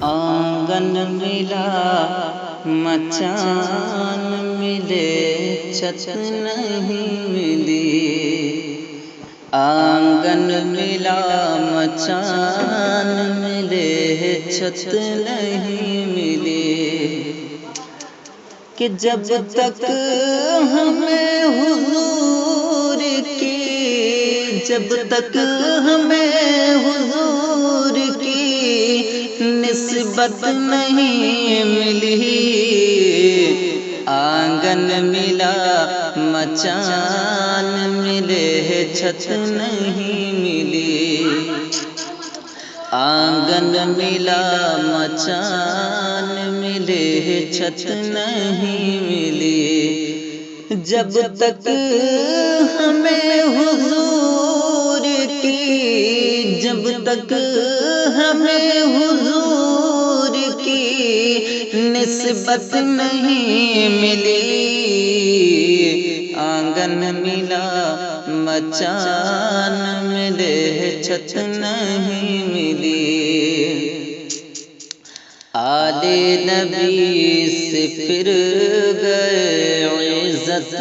آنگن ملا مچان ملے چھت نہیں ملی، آنگن ملا مچان ملے چھت نہیں ملی، کہ جب تک ہمیں حضور کی، جب تک ہمیں حضور کی نسبت نہیں ملی، آنگن ملا مچان ملے چھت نہیں ملی، آنگن ملا مچان ملے چھت نہیں ملی، جب تک ہمیں حضور کی، جب تک ہمیں حضور کی نسبت نہیں ملی، آنگن ملا مچان ملے چھت نہیں ملی، آل نبی سے پھر گئے عزت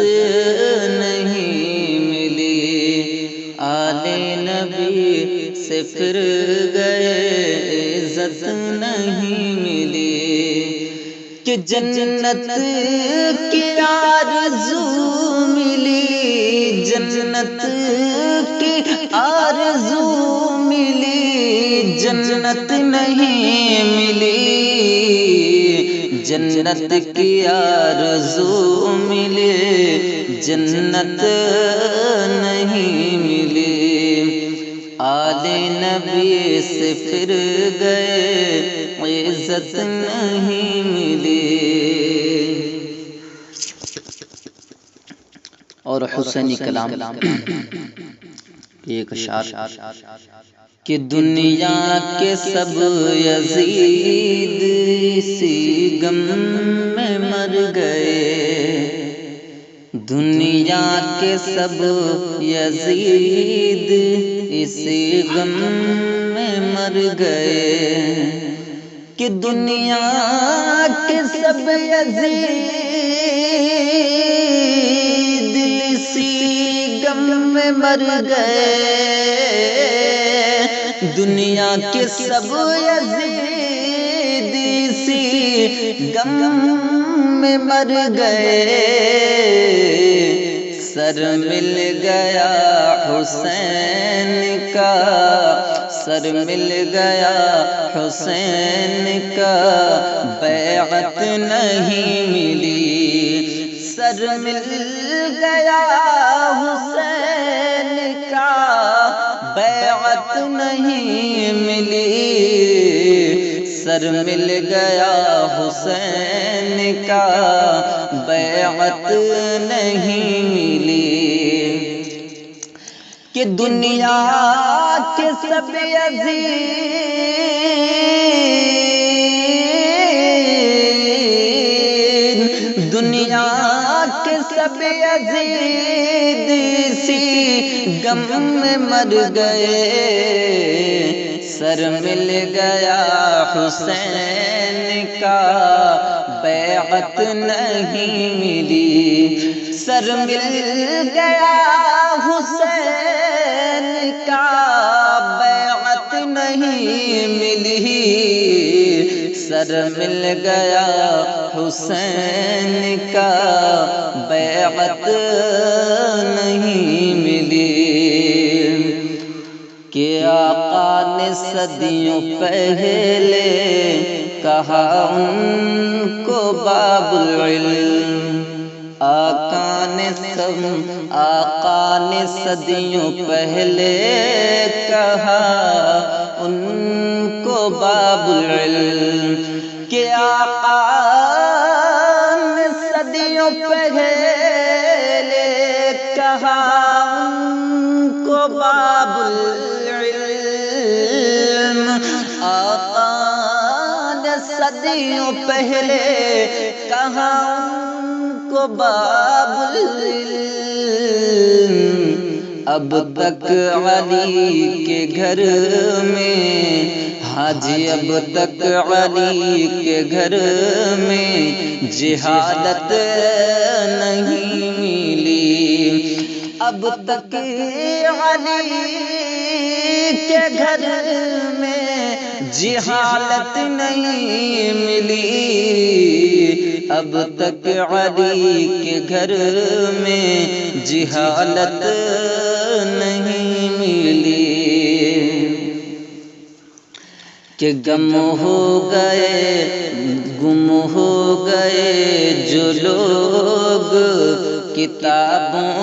نہیں ملی، آل نبی سے پھر گئے عزت نہیں ملی، کہ جنت کی آرزو ملی، جنت کی آرزو ملی، جنت نہیں ملی، جنت کی آرزو ملی، جنت نہیں ملی، آل نبی سے پھر گئے عزت نہیں ملی۔ اور حسینی کلام ایک اشعار کہ دنیا کے سب یزید اسی غم میں مر گئے، دنیا کے سب یزید اسی غم میں مر گئے، کہ دنیا کے سب یزید اسی غم میں مر گئے، دنیا کے سب یزید اسی غم میں مر گئے، سر مل گیا حسین کا، سر مل گیا حسین کا بیعت نہیں ملی، سر مل گیا حسین کا بیعت نہیں ملی، سر مل گیا حسین کا بیعت نہیں ملی، کہ دنیا کے سب یزید، دنیا کے سب یزید اسی غم میں مر گئے، سر مل گیا حسین کا بیعت نہیں ملی، سر مل گیا حسین کا بیعت نہیں ملی، سر مل گیا حسین کا بیعت نہیں ملی، کہ آقا نے صدیوں پہلے کہا ان کو باب العلم، آقا نے صدیوں پہلے کہا ان کو باب العلم، کہ آقا نے صدیوں پہلے کہا ان کو باب العلم، آقا نے صدیوں پہلے کہا ان کو باب العلم، اب تک علی کے گھر میں حاجی اب تک علی کے گھر میں جہالت نہیں ملی، اب تک علی کے گھر میں جہالت نہیں ملی، اب تک علی کے گھر میں جہالت نہیں ملی، کہ گم ہو گئے جو لوگ کتابوں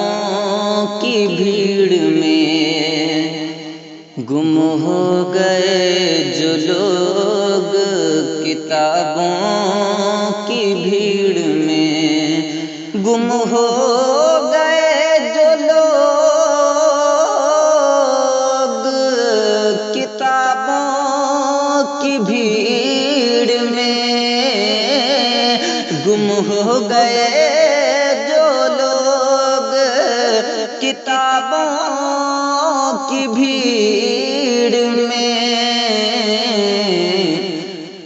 کی بھیڑ میں، گم ہو گئے جو لوگ کتابوں کی بھیڑ میں، گم ہو گئے جو لوگ کتابوں کی بھیڑ میں، گم ہو گئے جو لوگ کتابوں کی بھیڑ میں،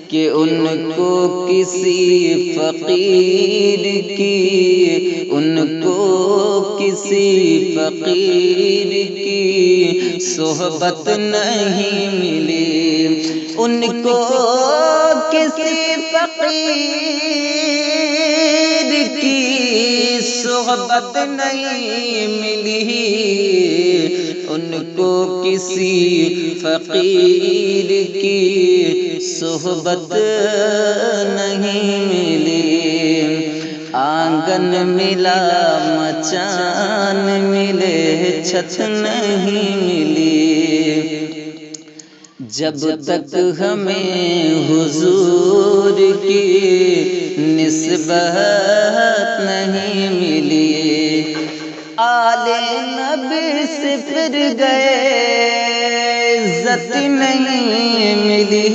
کہ ان کو کسی فقیر کی صحبت نہیں ملی، ان کو کسی فقیر کی صحبت نہیں ملی، ان کو کسی فقیر کی صحبت نہیں ملی، آنگن ملا مچان ملے چھت نہیں ملی، جب تک ہمیں حضور کی نسبت نہیں ملی، آل نبی سے پھر گئے عزت نہیں ملی،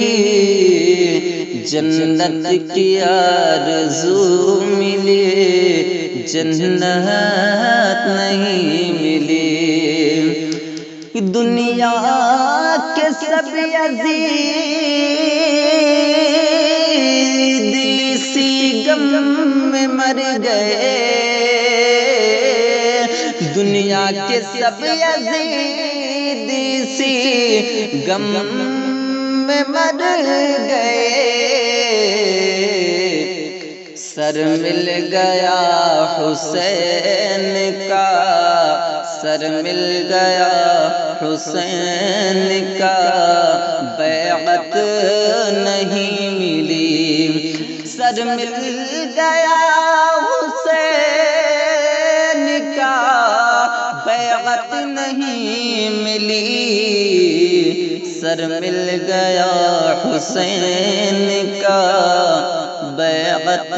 جنت کی آرزو ملی جنت نہیں ملی، دنیا کے سب عزیز اسی غم میں مر گئے، دنیا کے سب عزیز اسی غم میں مر گئے، سر مل گیا حسین کا، سر مل گیا حسین کا، بیعت نہیں ملی، سر مل گیا حسین کا، بیعت نہیں ملی، سر مل گیا حسین کا، بیعت